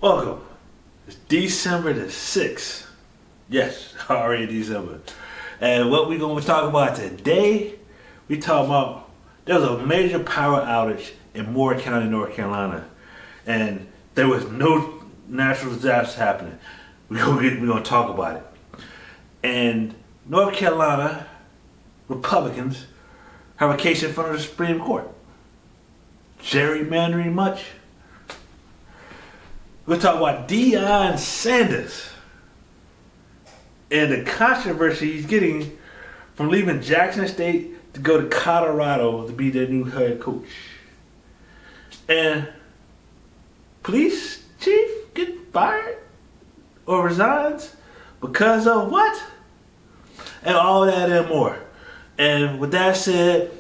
Welcome. It's December the 6th. Yes, already December. And what we're going to talk about today, we talk about there was a major power outage in Moore County, North Carolina. And there was no natural disaster happening. We're going to talk about it. And North Carolina Republicans have a case in front of the Supreme Court. Gerrymandering much? We'll talk about Deion Sanders and the controversy he's getting from leaving Jackson State to go to Colorado to be their new head coach. And police chief get fired or resigns because of what? And all that and more. And with that said,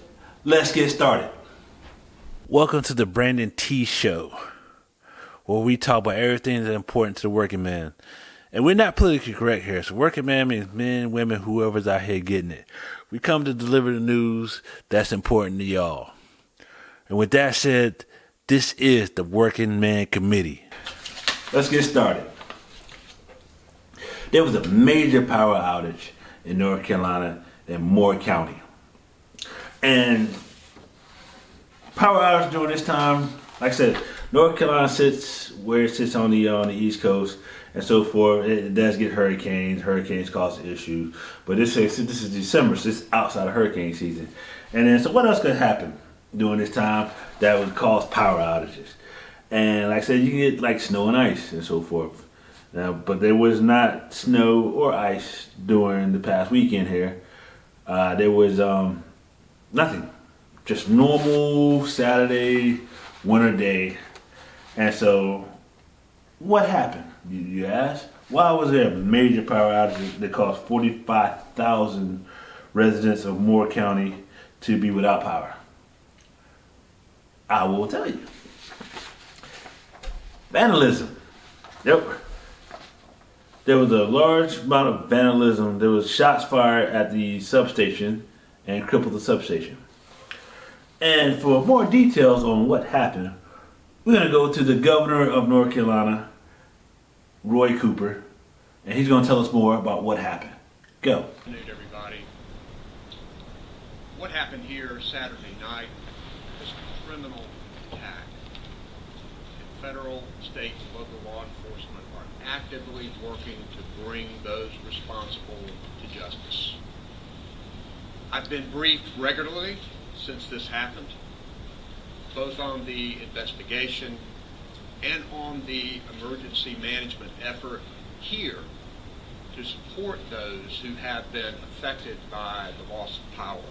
let's get started. Welcome to the Brandon T Show, where we talk about everything that's important to the working man. And we're not politically correct here. So working man means men, women, whoever's out here getting it. We come to deliver the news that's important to y'all. And with that said, this is the Working Man Committee. Let's get started. There was a major power outage in North Carolina in Moore County. And power outage during this time, like I said, North Carolina sits where it sits on the East Coast and so forth. It does get hurricanes. Hurricanes cause issues. But this is December, so it's outside of hurricane season. And then, so what else could happen during this time that would cause power outages? And like I said, you can get like snow and ice and so forth. Now, but there was not snow or ice during the past weekend here. There was nothing. Just normal Saturday winter day. And so, what happened, you ask? Why was there a major power outage that caused 45,000 residents of Moore County to be without power? I will tell you. Vandalism. Yep. There was a large amount of vandalism. There was shots fired at the substation and crippled the substation. And for more details on what happened, we're going to go to the governor of North Carolina, Roy Cooper, and he's going to tell us more about what happened. Go. Good afternoon, everybody. What happened here Saturday night was a criminal attack. And federal, state, and local law enforcement are actively working to bring those responsible to justice. I've been briefed regularly since this happened, both on the investigation and on the emergency management effort here to support those who have been affected by the loss of power.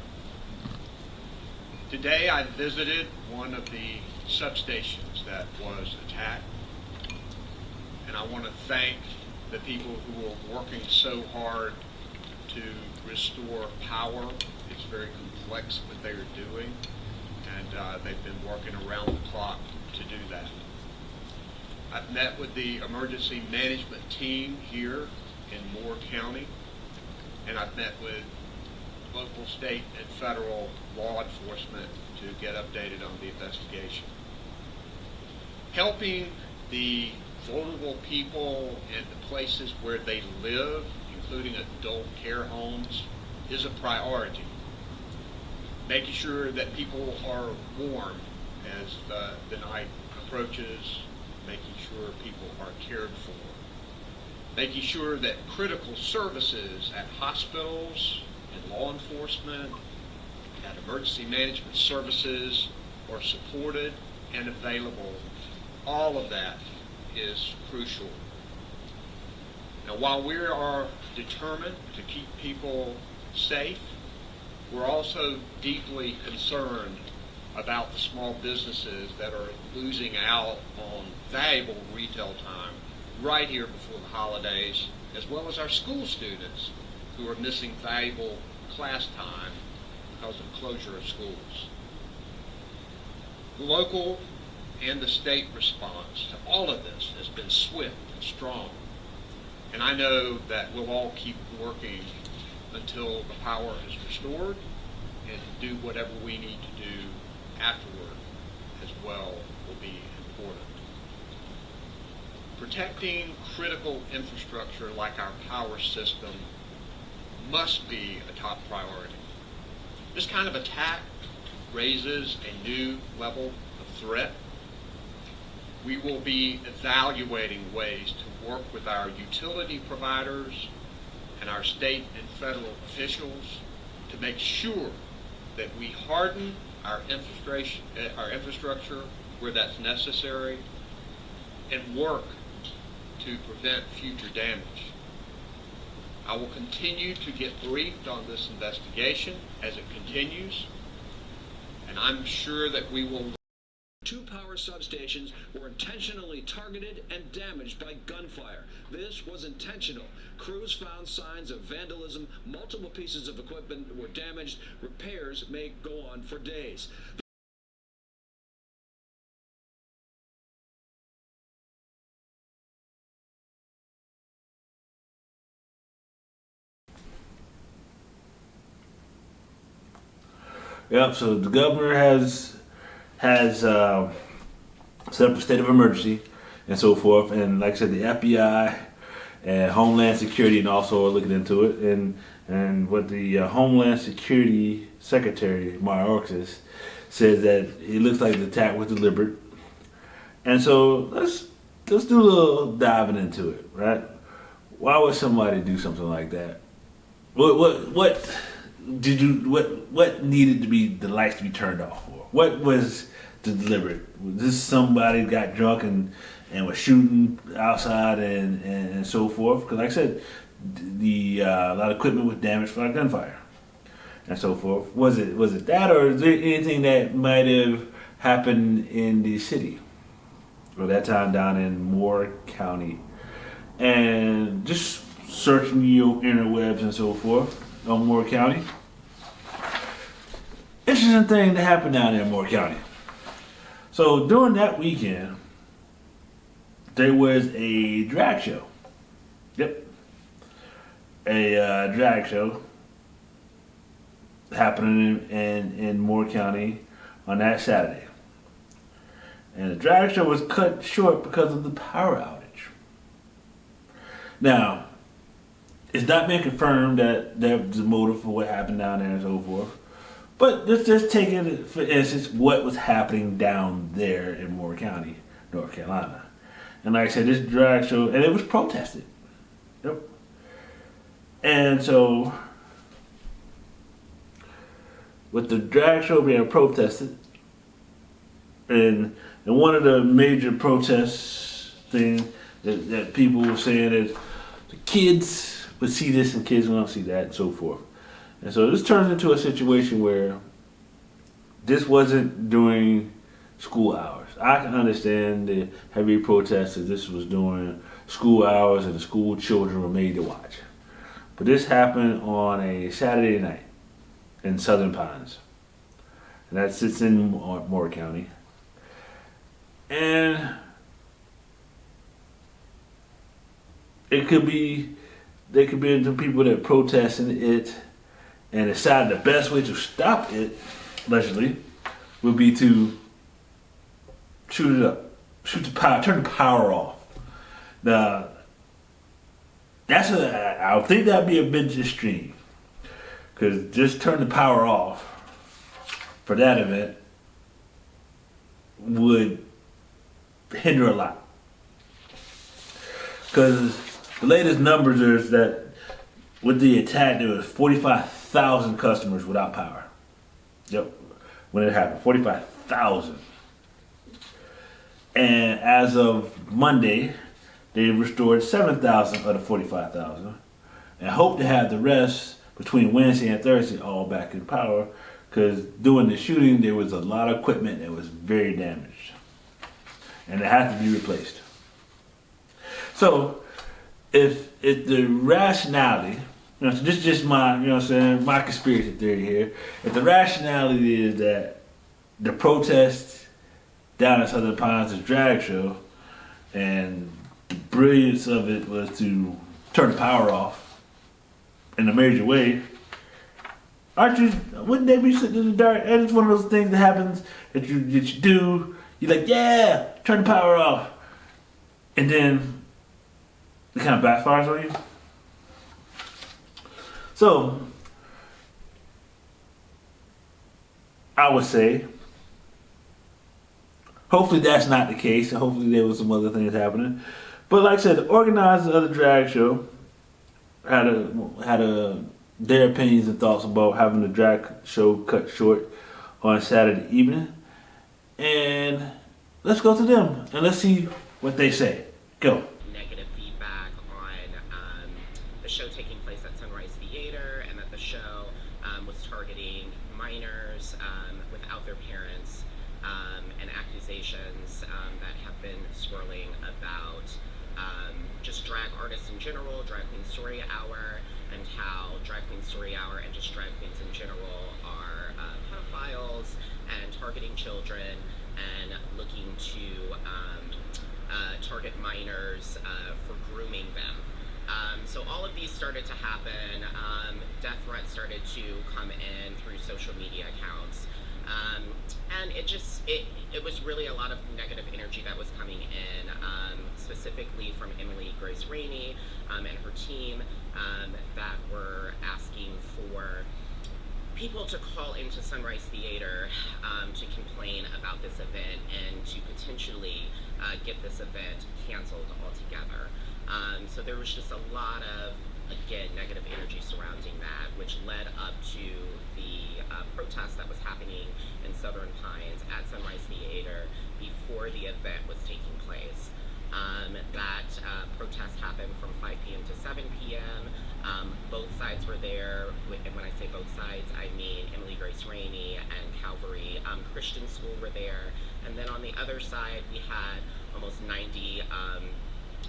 Today I visited one of the substations that was attacked, and I want to thank the people who are working so hard to restore power. It's very complex what they are doing, and they've been working around the clock to do that. I've met with the emergency management team here in Moore County, and I've met with local, state, and federal law enforcement to get updated on the investigation. Helping the vulnerable people and the places where they live, including adult care homes, is a priority. Making sure that people are warm as the night approaches, making sure people are cared for, making sure that critical services at hospitals and law enforcement, at emergency management services are supported and available. All of that is crucial. Now, while we are determined to keep people safe, we're also deeply concerned about the small businesses that are losing out on valuable retail time right here before the holidays, as well as our school students who are missing valuable class time because of closure of schools. The local and the state response to all of this has been swift and strong. And I know that we'll all keep working until the power is restored and do whatever we need to do afterward as well will be important. protecting critical infrastructure like our power system must be a top priority. This kind of attack raises a new level of threat. We will be evaluating ways to work with our utility providers and our state and federal officials to make sure that we harden our infrastructure where that's necessary and work to prevent future damage. I will continue to get briefed on this investigation as it continues, and I'm sure that we will. 2 power substations were intentionally targeted and damaged by gunfire. This was intentional. Crews found signs of vandalism. Multiple pieces of equipment were damaged. Repairs may go on for days. Yep. So the governor has set up a state of emergency and so forth, and like I said, the FBI and Homeland Security and also are looking into it, and what the Homeland Security Secretary Mayorkas says that it looks like the attack was deliberate, and so let's do a little diving into it, right? Why would somebody do something like that? What needed to be the lights to be turned off for? What was the deliberate? Was this somebody got drunk and was shooting outside and so forth? Because like I said, a lot of equipment was damaged by gunfire and so forth. Was it that, or is there anything that might have happened in the city or that time down in Moore County? And just searching your interwebs and so forth on Moore County. Interesting thing that happened down there in Moore County. So during that weekend, there was a drag show. Yep. A drag show happening in Moore County on that Saturday. And the drag show was cut short because of the power outage. Now, it's not been confirmed that there was a motive for what happened down there and so forth. But let's just take it, for instance, what was happening down there in Moore County, North Carolina. And like I said, this drag show, and it was protested. Yep. And so, with the drag show being protested, and one of the major protests things that people were saying is the kids would see this and kids won't see that and so forth. And so this turns into a situation where this wasn't during school hours. I can understand the heavy protests that this was during school hours and the school children were made to watch. But this happened on a Saturday night in Southern Pines. And that sits in Moore County. And there could be some people that protesting it and decided the best way to stop it, allegedly, would be to shoot it up, turn the power off. Now, I think that'd be a bit extreme, because just turn the power off for that event would hinder a lot. Because the latest numbers is that with the attack, there was 45,000 customers without power. Yep, when it happened, 45,000. And as of Monday, they restored 7,000 of the 45,000, and hope to have the rest between Wednesday and Thursday all back in power. Because during the shooting, there was a lot of equipment that was very damaged, and it had to be replaced. So, if the rationality, so this is just my, my conspiracy theory here. If the rationality is that the protest down in Southern Pines, the drag show, and the brilliance of it was to turn the power off in a major way, wouldn't they be sitting in the dark? And it's one of those things that happens that you do. You're like, yeah, turn the power off. and then it kind of backfires on you. So I would say, hopefully that's not the case. Hopefully there was some other things happening. But like I said, the organizers of the drag show had their opinions and thoughts about having the drag show cut short on Saturday evening. And let's go to them and let's see what they say. Go. Negative feedback on the show taking place at Sunrise Theater, and that the show was targeting minors without their parents, and accusations that have been swirling about just drag artists in general, Drag Queen Story Hour, and how Drag Queen Story Hour and just drag queens in general are pedophiles and targeting children and looking to target minors for grooming them. So all of these started to happen. Death threats started to come in through social media accounts. And it was really a lot of negative energy that was coming in, specifically from Emily Grace Rainey and her team, that were asking for people to call into Sunrise Theater to complain about this event and to potentially get this event canceled altogether. So there was just a lot of, again, negative energy surrounding that, which led up to the protest that was happening in Southern Pines at Sunrise Theater before the event was taking place. That protest happened from 5 p.m. to 7 p.m. Both sides were there, and when I say both sides, I mean Emily Grace Rainey and Calvary Christian School were there. And then on the other side, we had almost 90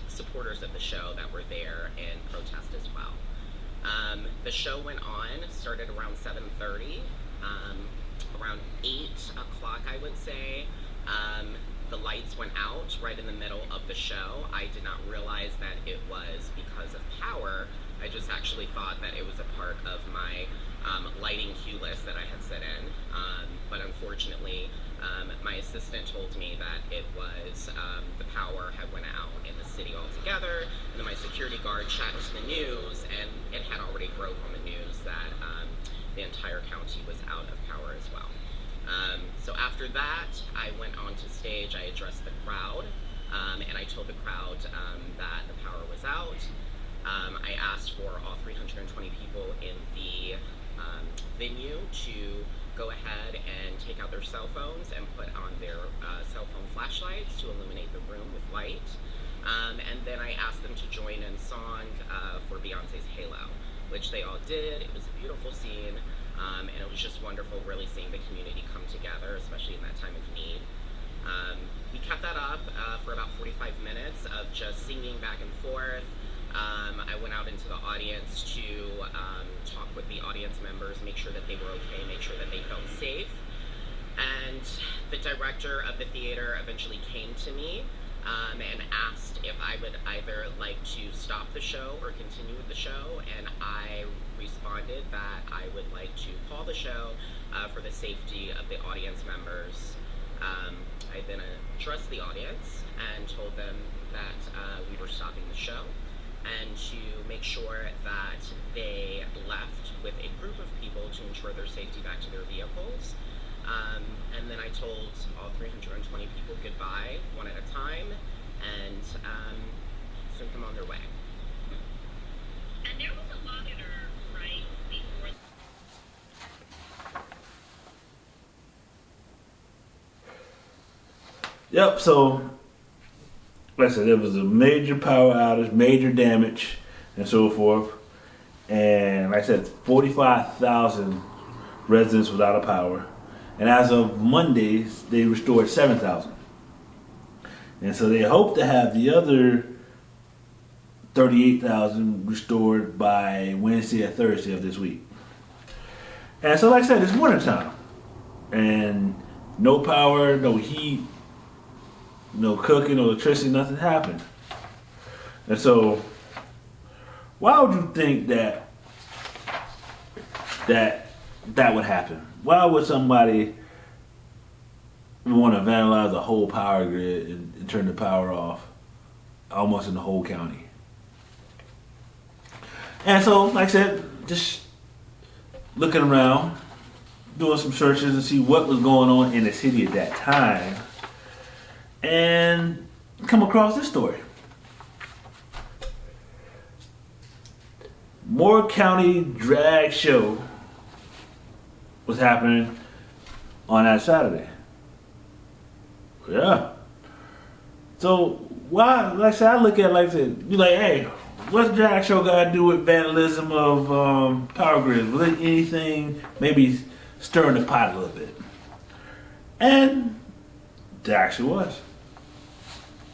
supporters of the show that were there in protest as well. The show went on, started around 7:30, around 8 o'clock, I would say. The lights went out right in the middle of the show. I did not realize that it was because of power. I just actually thought that it was a part of my lighting cue list that I had set in. But unfortunately, my assistant told me that it was the power had went out in the city altogether. And then my security guard chatted to the news, and it had already broke on the news that the entire county was out of power as well. So after that, I went onto stage, I addressed the crowd, and I told the crowd that the power was out. I asked for all 320 people in the venue to go ahead and take out their cell phones and put on their cell phone flashlights to illuminate the room with light. And then I asked them to join in song for Beyonce's Halo, which they all did. It was a beautiful scene. And it was just wonderful really seeing the community come together, especially in that time of need. We kept that up for about 45 minutes of just singing back and forth. I went out into the audience to talk with the audience members, make sure that they were okay, make sure that they felt safe. And the director of the theater eventually came to me and asked if I would either like to stop the show or continue with the show, and I responded that I would like to call the show for the safety of the audience members. I then addressed the audience and told them that we were stopping the show and to make sure that they left with a group of people to ensure their safety back to their vehicles. And then I told all 320 people goodbye one at a time and sent them on their way. And there was a monitor, right, before. Yep, so like I said, there was a major power outage, major damage, and so forth. And like I said, 45,000 residents without a power. And as of Monday, they restored 7,000. And so they hope to have the other 38,000 restored by Wednesday or Thursday of this week. And so like I said, it's wintertime. And no power, no heat, no cooking, no electricity, nothing happened. And so, why would you think that would happen? Why would somebody want to vandalize the whole power grid and turn the power off almost in the whole county. And so, like I said, just looking around, doing some searches to see what was going on in the city at that time, and come across this story. Moore County drag show was happening on that Saturday. Yeah. So why? Like I said, I look at it like this. You like, hey, what's drag show got to do with vandalism of power grids? Was it anything maybe stirring the pot a little bit? And it actually was.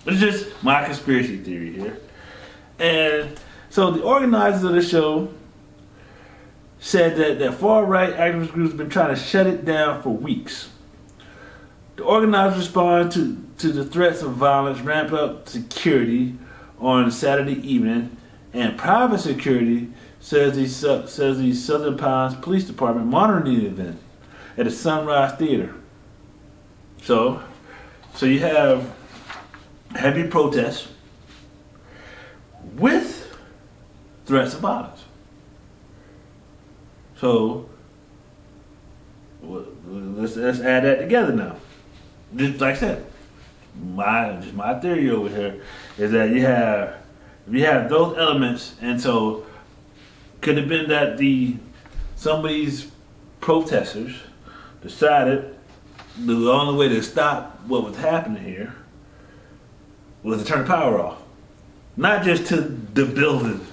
It's just my conspiracy theory here. And so the organizers of the show said that far-right activist groups have been trying to shut it down for weeks. The organizers responded to the threats of violence, ramped up security on Saturday evening, and private security says the Southern Pines Police Department monitoring the event at the Sunrise Theater. So you have heavy protests with threats of violence. So let's add that together now. Just like I said, my theory over here is that you have those elements, and so could have been that some of these protesters decided the only way to stop what was happening here was to turn the power off, not just to the building,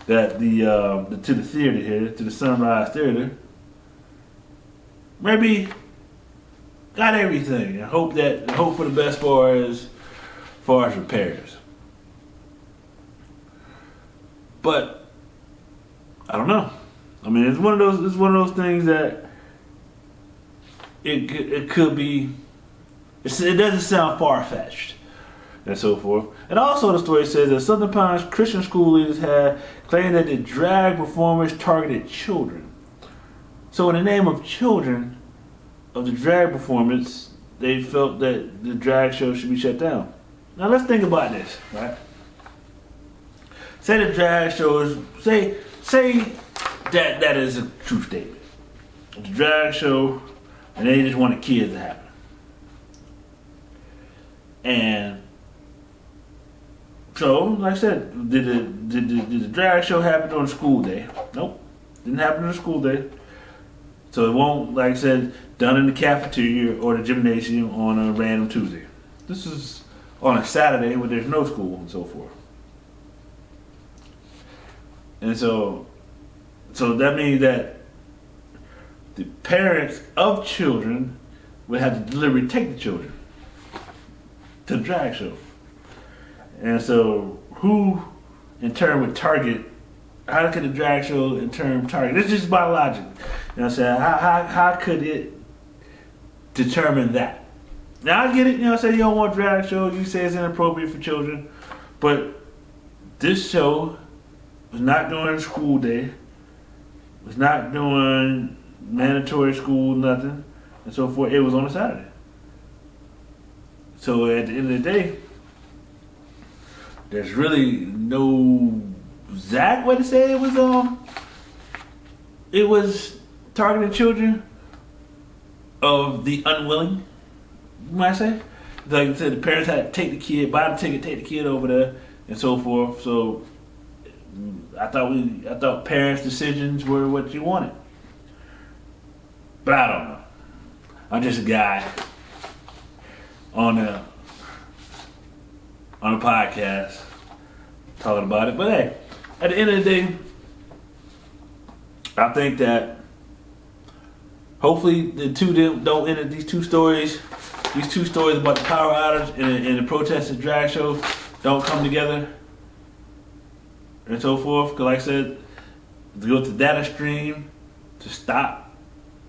that to the theater here, to the Sunrise Theater. Maybe got everything, and hope for the best far as repairs. But I don't know. I mean, it's one of those things that it could be. It doesn't sound far-fetched, and so forth. And also, the story says that Southern Pines Christian school leaders had claimed that the drag performers targeted children. So, in the name of children, of the drag performance, they felt that the drag show should be shut down. Now, let's think about this, right? Say the drag show is say that is a true statement. The drag show, and they just want the kids to happen. And so, like I said, did the drag show happen on a school day? Nope, didn't happen on a school day. So it won't, like I said, done in the cafeteria or the gymnasium on a random Tuesday. This is on a Saturday when there's no school and so forth. And so that means that the parents of children would have to deliberately take the children to the drag show. And so who in turn would target, how could the drag show in turn target? This is just by logic. You know what I'm saying? How could it determine that? Now I get it, you know what I'm saying, you don't want drag show, you say it's inappropriate for children, but this show was not during school day, was not doing mandatory school, nothing, and so forth. It was on a Saturday. So at the end of the day, there's really no exact way to say it was targeting children of the unwilling, you might say. Like I said, the parents had to take the kid, buy the ticket, take the kid over there, and so forth. So I thought parents' decisions were what you wanted. But I don't know. I'm just a guy on a podcast talking about it. But hey, at the end of the day, I think that hopefully the two don't end up, these two stories about the power outage and the protested drag show don't come together and so forth. Because like I said, to go to data stream to stop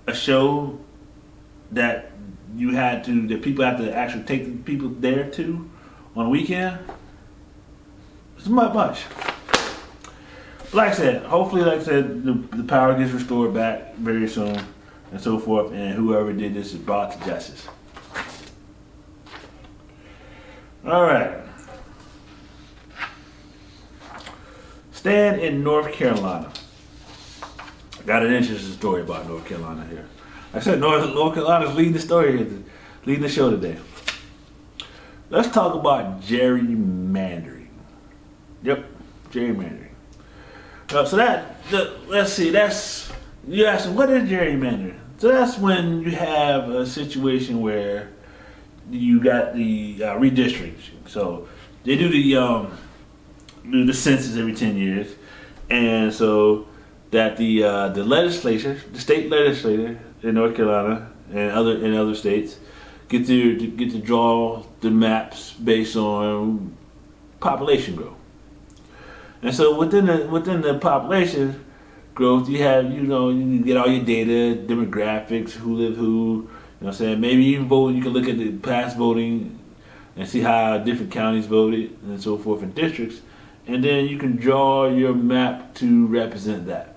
a show that people have to actually take the people there to on a weekend, it's not much. But like I said, hopefully, the power gets restored back very soon and so forth, and whoever did this is brought to justice. All right. Staying in North Carolina. Got an interesting story about North Carolina here. Like I said, North Carolina's leading the story here, leading the show today. Let's talk about gerrymandering. Yep, gerrymandering. Let's see, you ask them, what is gerrymandering? So that's when you have a situation where you got the redistricting. So they do the census every 10 years, and so that the legislature, the state legislature in North Carolina and other states, get to draw the maps based on population growth. And so within the population growth, you have you get all your data, demographics, who live who. You know what I'm saying? Maybe even vote. You can look at the past voting and see how different counties voted and so forth in districts, and then you can draw your map to represent that.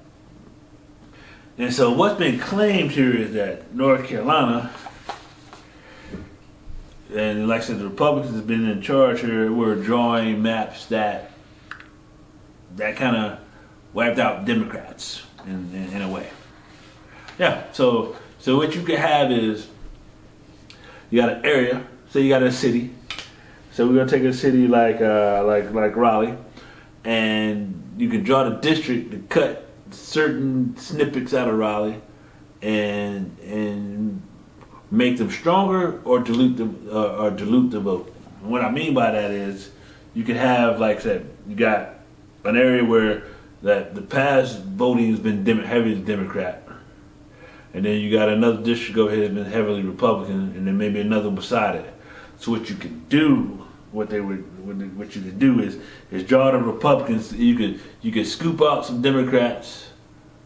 And so what's been claimed here is that North Carolina, and like I said, the Republicans have been in charge here. We're drawing maps that kind of wiped out Democrats in a way. Yeah. So what you can have is you got an area. Say you got a city. So we're gonna take a city like Raleigh, and you can draw the district to cut certain snippets out of Raleigh, and make them stronger or dilute the vote. And what I mean by that is you can have, like I said, you got an area where that the past voting has been heavily Democrat, and then you got another district over here that's been heavily Republican, and then maybe another beside it. So what you can do, what you could do is draw the Republicans. You could scoop out some Democrats,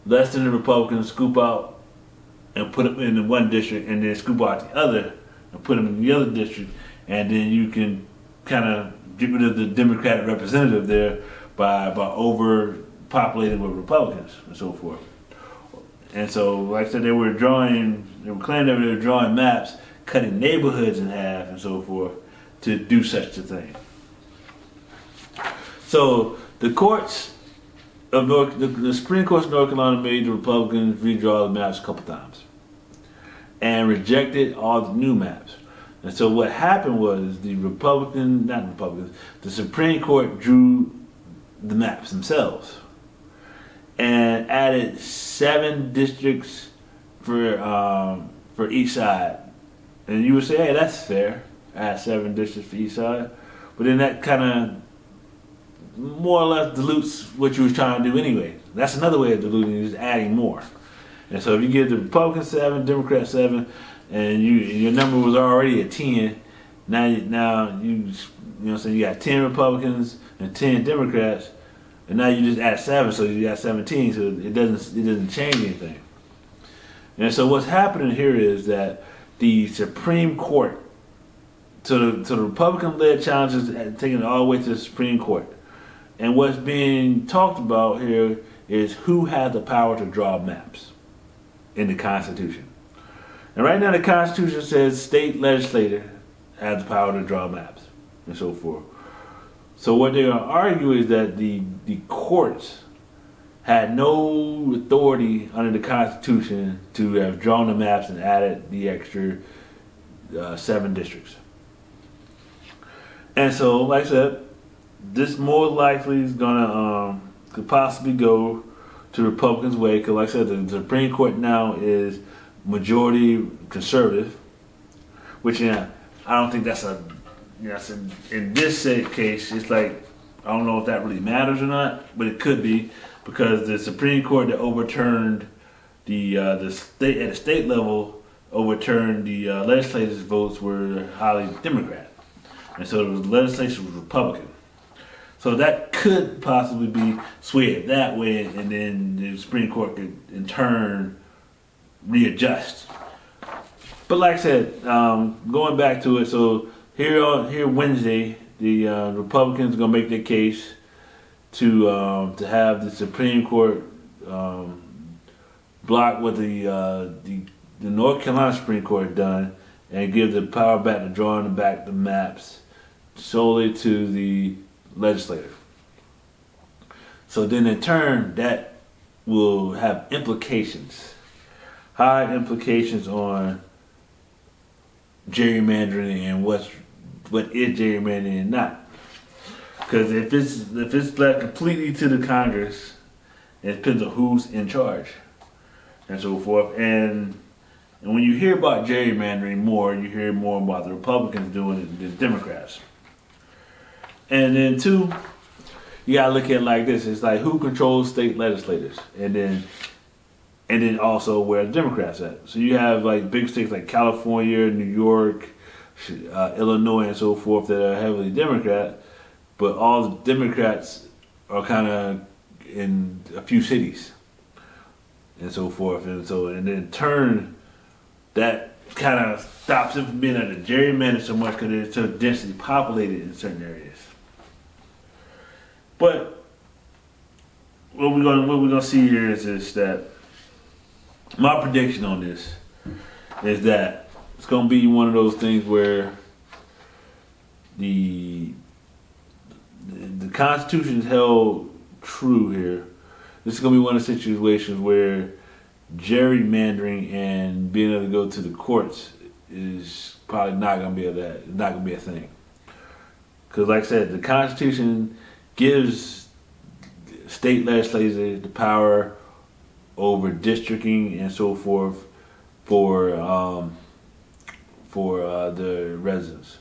less than the Republicans, scoop out and put them in the one district, and then scoop out the other and put them in the other district, and then you can kind of get rid of the Democratic representative there by overpopulating with Republicans and so forth. And so, like I said, they were claiming that they were drawing maps, cutting neighborhoods in half and so forth to do such a thing. So the Supreme Court of North Carolina made the Republicans redraw the maps a couple times and rejected all the new maps. And so what happened was the Supreme Court drew the maps themselves and added 7 districts for each side. And you would say, hey, that's fair. Add 7 districts for each side. But then that kind of more or less dilutes what you was trying to do anyway. That's another way of diluting, is adding more. And so if you give the Republicans 7, Democrats 7, and your number was already at 10, now you know what I'm saying, you got 10 Republicans and 10 Democrats, and now you just add 7, so you got 17, so it doesn't change anything. And so what's happening here is that the Supreme Court, so the Republican-led challenge is taking it all the way to the Supreme Court. And what's being talked about here is who has the power to draw maps in the Constitution. And right now the Constitution says state legislature has the power to draw maps and so forth. So what they're going to argue is that the courts had no authority under the Constitution to have drawn the maps and added the extra 7 districts. And so, like I said, this more likely is gonna could possibly go to the Republicans' way, because like I said, the Supreme Court now is majority conservative, which I don't think that's in this case, it's like, I don't know if that really matters or not, but it could be, because the Supreme Court that overturned the state level overturned the legislators' votes were highly Democrat, and so the legislation was Republican. So that could possibly be swayed that way, and then the Supreme Court could in turn readjust. But like I said, going back to it, so here Wednesday, the Republicans are gonna make their case to have the Supreme Court block what the North Carolina Supreme Court done and give the power back to drawing back the maps solely to the legislature. So then in turn, that will have implications, high implications on gerrymandering and what is gerrymandering and not. Because if it's left completely to the Congress, it depends on who's in charge and so forth. And when you hear about gerrymandering more, you hear more about the Republicans doing it than the Democrats. And then two, you gotta look at it like this: it's like who controls state legislators, and then also where the Democrats at. So you have like big states like California, New York, Illinois, and so forth that are heavily Democrat, but all the Democrats are kind of in a few cities and so forth, and then in turn that kind of stops them from being able to gerrymander so much because they're so densely populated in certain areas. But what we're gonna see here is that my prediction on this is that it's gonna be one of those things where the Constitution is held true here. This is gonna be one of the situations where gerrymandering and being able to go to the courts is probably not gonna be a thing. Because, like I said, the Constitution gives state legislators the power over districting and so forth for the residents.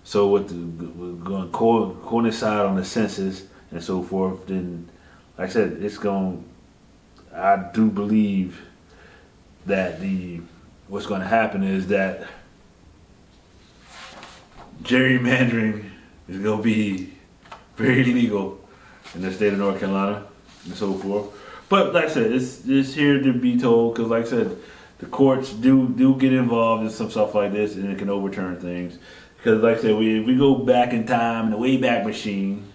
So we're going to coincide on the census and so forth. Then, like I said, I do believe that what's going to happen is that gerrymandering is going to be very legal in the state of North Carolina and so forth. But like I said, it's here to be told because, like I said, the courts do get involved in some stuff like this, and it can overturn things. Because, like I said, if we go back in time in the Wayback Machine,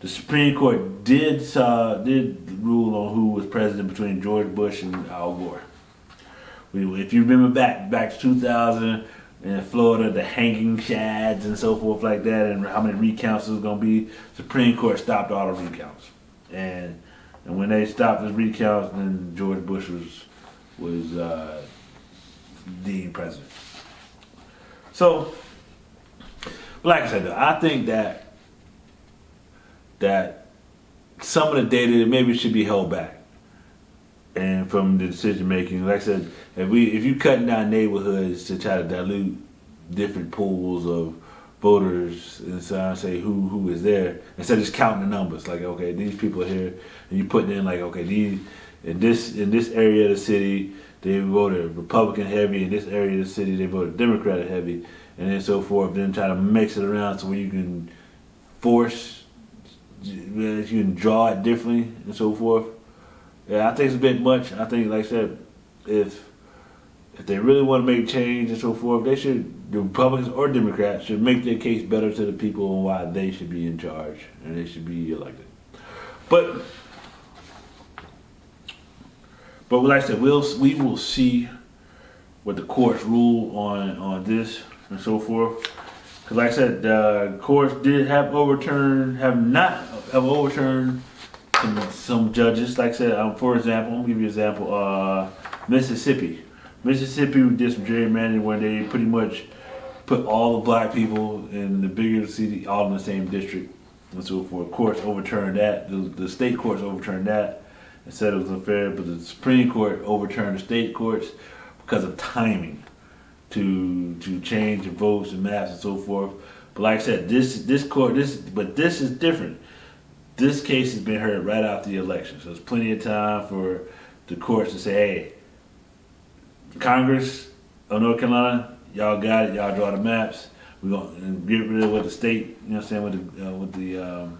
the Supreme Court did rule on who was president between George Bush and Al Gore. If you remember back to 2000 in Florida, the hanging chads and so forth like that, and how many recounts it was going to be, Supreme Court stopped all the recounts. And when they stopped the recounts, then George Bush was deemed president. So, like I said, though, I think that some of the data maybe should be held back, and from the decision making. Like I said, if you cutting down neighborhoods to try to dilute different pools of voters and say who is there, instead of just counting the numbers, like, okay, these people are here, and you putting in like, okay, these in this area of the city they voted Republican heavy, in this area of the city they voted Democratic heavy, and then so forth. Then try to mix it around so where you can you can draw it differently and so forth. Yeah, I think it's a bit much. I think, like I said, if they really want to make change and so forth, the Republicans or Democrats should make their case better to the people on why they should be in charge and they should be elected. But like I said, we will see what the courts rule on this and so forth. Because, like I said, the courts have not overturned some judges. Like I said, for example, I'm gonna give you an example. Mississippi did some gerrymandering where they pretty much put all the black people in the bigger city all in the same district and so forth. Courts overturned that. The state courts overturned that and said it was unfair, but the Supreme Court overturned the state courts because of timing to change the votes and maps and so forth. But like I said, this is different. This case has been heard right after the election, so there's plenty of time for the courts to say, hey, Congress of North Carolina, y'all got it, y'all draw the maps. We're going to get rid of what the state, you know what I'm saying, what the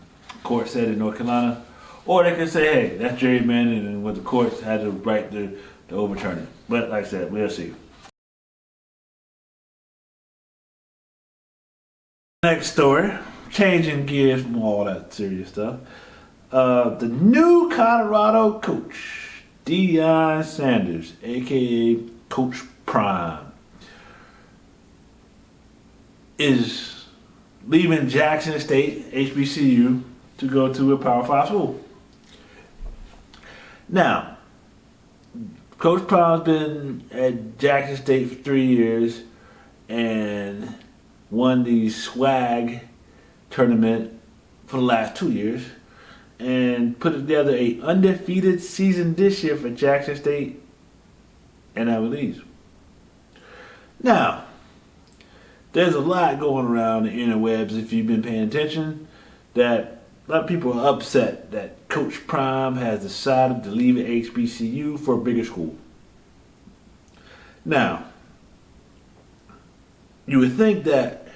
court said in North Carolina. Or they can say, hey, that's gerrymandering, and what the courts had the right to overturn it. But like I said, we'll see. Next story, changing gears from all that serious stuff. The new Colorado coach, Deion Sanders, aka Coach Prime, is leaving Jackson State, HBCU, to go to a Power 5 school. Now, Coach Prom's been at Jackson State for 3 years and won the swag tournament for the last 2 years and put together a undefeated season this year for Jackson State and I believe. Now, there's a lot going around the interwebs if you've been paying attention that a lot of people are upset that Coach Prime has decided to leave HBCU for a bigger school. Now, you would think that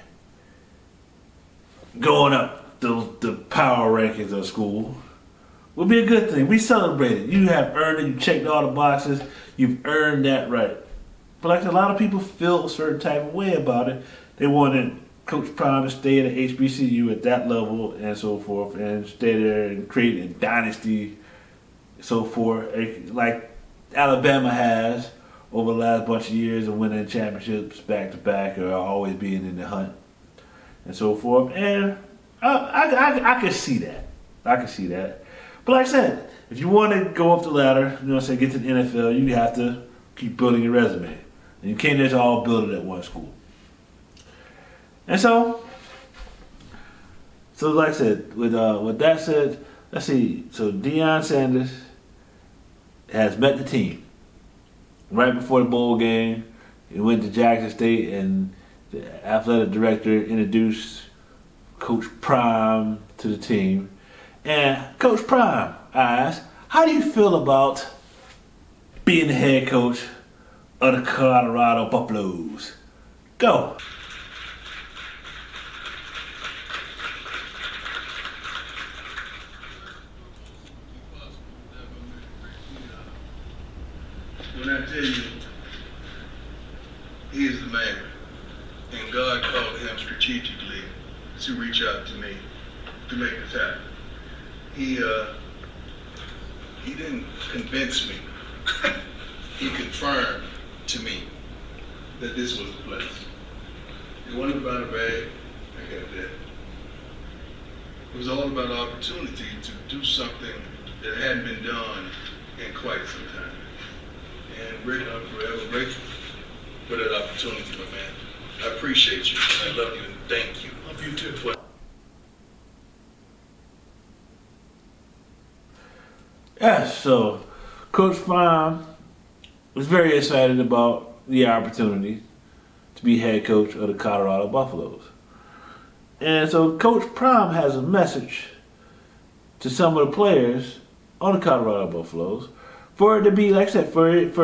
going up the power rankings of school would be a good thing. We celebrate it. You have earned it. You checked all the boxes. You've earned that right. But like a lot of people feel a certain type of way about it. They wanted Coach Prime to stay at a HBCU at that level and so forth and stay there and create a dynasty, so forth, like Alabama has over the last bunch of years of winning championships back to back or always being in the hunt and so forth. And I can see that. I can see that. But like I said, if you want to go up the ladder, you know what I'm saying, get to the NFL, you have to keep building your resume. And you can't just all build it at one school. And so like I said, with that said, let's see. So Deion Sanders has met the team right before the bowl game. He went to Jackson State, and the athletic director introduced Coach Prime to the team. And Coach Prime asked, "How do you feel about being the head coach of the Colorado Buffaloes?" Go. When I tell you, he is the man, and God called him strategically to reach out to me to make this happen. He didn't convince me. He confirmed to me that this was the place. It wasn't about a bag. I got that. It was all about opportunity to do something that hadn't been done in quite some time. And Rick, I'm forever grateful for that opportunity, my man. I appreciate you. I love you and thank you. Love you too. Yes, so Coach Prime was very excited about the opportunity to be head coach of the Colorado Buffaloes. And so Coach Prime has a message to some of the players on the Colorado Buffaloes for it to be, like I said, for him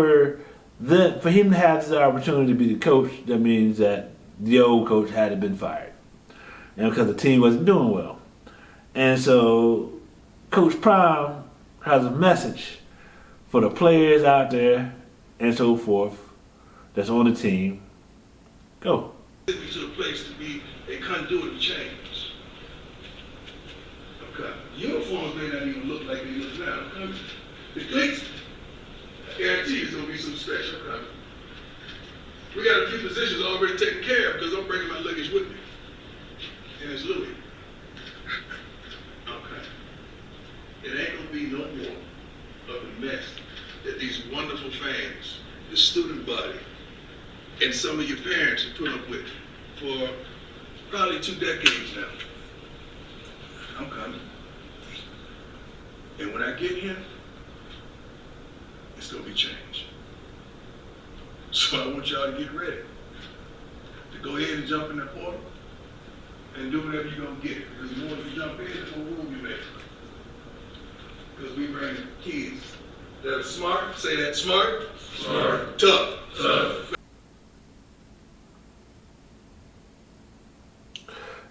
to have the opportunity to be the coach. That means that the old coach hadn't been fired, and because the team wasn't doing well. And so Coach Prime has a message for the players out there and so forth that's on the team. Go. To the place to be a conduit of change. Okay. Uniforms may not even look like they look now. The cleats, I guarantee you, it's gonna be some special. We got a few positions already taken care of because I'm bringing my luggage with me, and it's Louis. Okay. It ain't gonna be no more of the mess that these wonderful fans, the student body, and some of your parents have put up with for probably 2 decades now. I'm coming. And when I get here, it's gonna be change. So I want y'all to get ready to go ahead and jump in that portal and do whatever you're gonna get. Because the more you jump in, the more room you make. Because we bring kids that are smart, say that, smart, tough.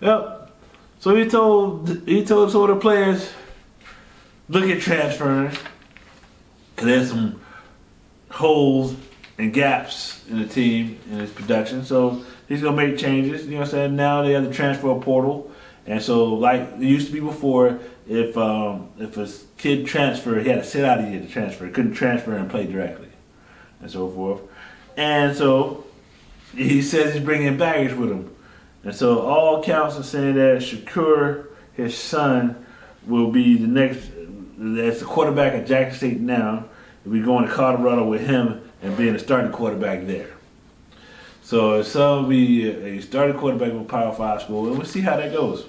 Yep. So he told some of the players, look at transferring, because there's some holes and gaps in the team and its production. So he's gonna make changes. You know what I'm saying? Now they have the transfer portal, and so like it used to be before, if a kid transferred, he had to sit out a year to transfer. He couldn't transfer and play directly, and so forth. And so he says he's bringing baggage with him. And so all accounts are saying that Shakur, his son, will be the next that's the quarterback at Jackson State now. We're going to Colorado with him and being the starting quarterback there. So some will be a starting quarterback with Power 5 school, and we'll see how that goes.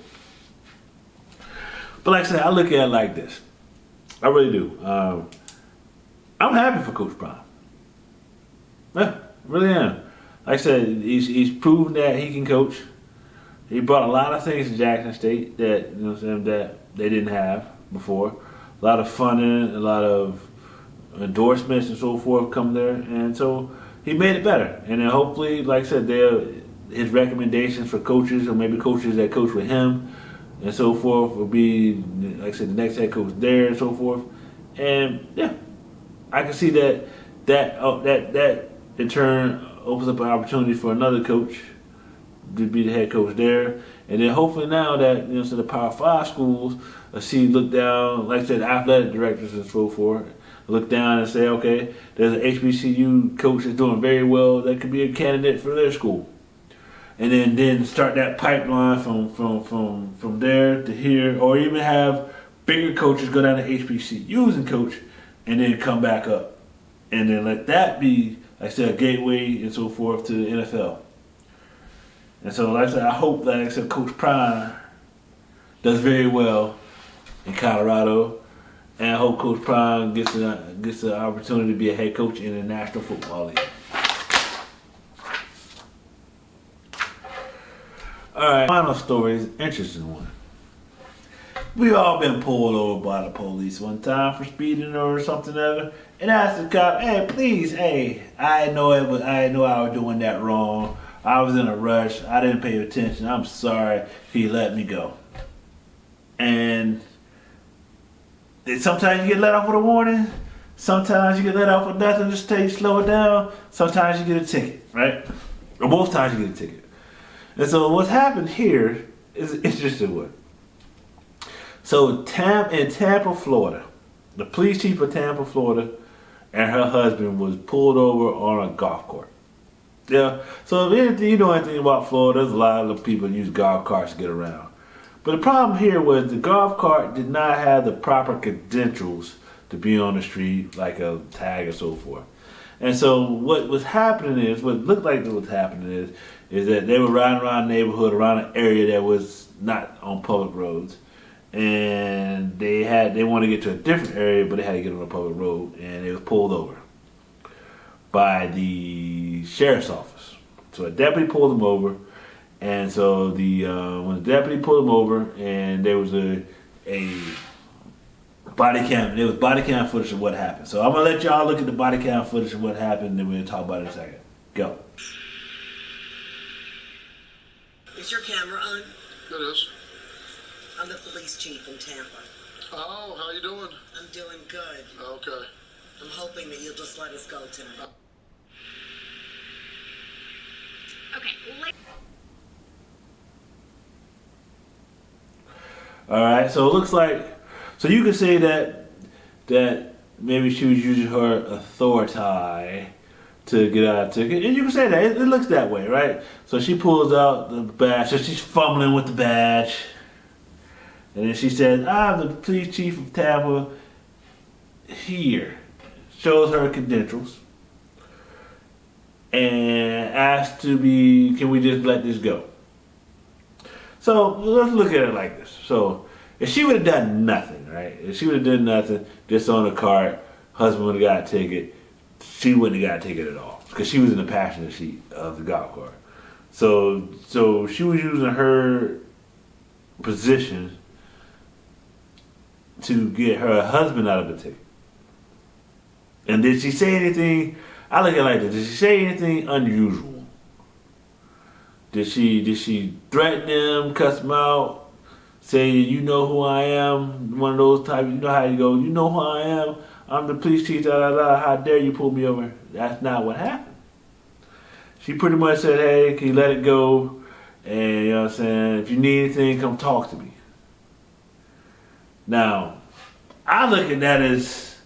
But like I said, I look at it like this. I really do. I'm happy for Coach Prime. Yeah, really am. Like I said, he's proven that he can coach. He brought a lot of things to Jackson State that that they didn't have before. A lot of funding, a lot of endorsements and so forth come there, and so he made it better. And then hopefully, like I said, his recommendations for coaches or maybe coaches that coach with him and so forth will be, like I said, the next head coach there and so forth. And yeah, I can see that in turn opens up an opportunity for another coach to be the head coach there. And then hopefully now that so the Power 5 schools look down, like I said, athletic directors and so forth, look down and say, okay, there's an HBCU coach that's doing very well that could be a candidate for their school. And then start that pipeline from there to here, or even have bigger coaches go down to HBCUs and coach, and then come back up. And then let that be, like I said, a gateway and so forth to the NFL. And so, like I said, I hope that, like I said, Coach Prime does very well in Colorado. And I hope Coach Prime gets the opportunity to be a head coach in the National Football League. Alright, final story is an interesting one. We all been pulled over by the police one time for speeding or something other, and I asked the cop, "Hey, please, I know I was doing that wrong. I was in a rush. I didn't pay attention. I'm sorry. He let me go." And sometimes you get let off with a warning. Sometimes you get let off with nothing, just tell you slow it down. Sometimes you get a ticket, right? Or both times you get a ticket. And so what's happened here is an interesting one. So in Tampa, Florida, the police chief of Tampa, Florida, and her husband was pulled over on a golf cart. Yeah. So if you know anything about Florida, there's a lot of people that use golf carts to get around. But the problem here was the golf cart did not have the proper credentials to be on the street, like a tag or so forth. And so what was happening is, what looked like what was happening is that they were riding around the neighborhood, around an area that was not on public roads. And they wanted to get to a different area, but they had to get on a public road, and they was pulled over by the sheriff's office. So a deputy pulled them over, and so when the deputy pulled them over, and there was a body cam, there was body cam footage of what happened. So I'm gonna let y'all look at the body cam footage of what happened, and then we're gonna talk about it in a second. Go. Is your camera on? It is. I'm the police chief in Tampa. Oh, how you doing? I'm doing good. Okay. I'm hoping that you'll just let us go tonight. Okay, All right. So it looks like, so you could say that maybe she was using her authority to get out of the ticket, and you can say that it looks that way, right? So she pulls out the badge, so she's fumbling with the badge. And then she says, "I'm the police chief of Tampa here." Shows her credentials. And asks to be, can we just let this go? So let's look at it like this. So if she would have done nothing, right? If she would have done nothing, just on the cart, husband would have got a ticket, she wouldn't have got a ticket at all. Because she was in the passenger seat of the golf cart. So she was using her position to get her husband out of the ticket. And did she say anything? I look at it like this. Did she say anything unusual? Did she threaten them, cuss them out, say, "You know who I am"? One of those types. You know how you go. "You know who I am. I'm the police chief. Da da da. How dare you pull me over?" That's not what happened. She pretty much said, "Hey, can you let it go? And you know what I'm saying? If you need anything, come talk to me." Now, I look at that as,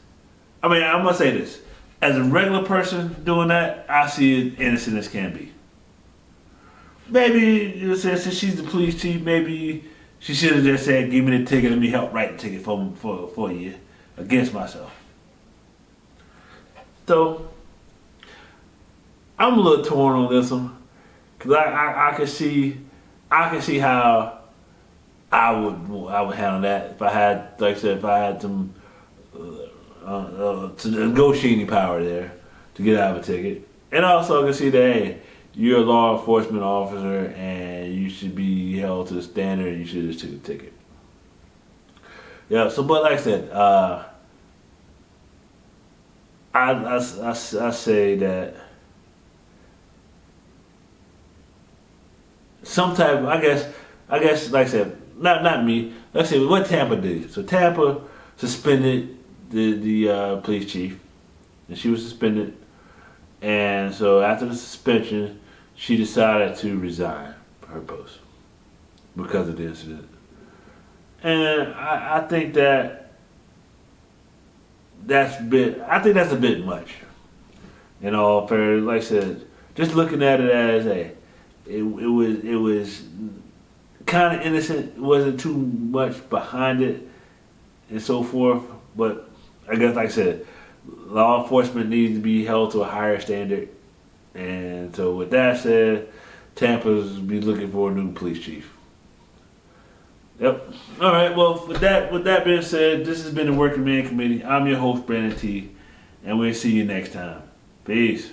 I'm going to say this. As a regular person doing that, I see it innocent as can be. Maybe, you know, since she's the police chief, maybe she should have just said, "Give me the ticket, let me help write the ticket for you." against myself. So I'm a little torn on this one because I can see how I would handle that if I had, like I said, if I had some to negotiating power there to get out of a ticket. And also I can see that, hey, you're a law enforcement officer and you should be held to the standard and you should just take a ticket. Yeah, so but like I said, I say that some type, I guess like I said, not me. Let's say what Tampa did. So Tampa suspended the police chief, and she was suspended. And so after the suspension, she decided to resign her post because of the incident. And I think that's a bit much. In all fair, like I said, just looking at it as it was kind of innocent. It wasn't too much behind it and so forth. But I guess, like I said, law enforcement needs to be held to a higher standard. And so with that said, Tampa's be looking for a new police chief. Yep. All right. Well, with that being said, this has been the Working Man Committee. I'm your host, Brandon T, and we'll see you next time. Peace.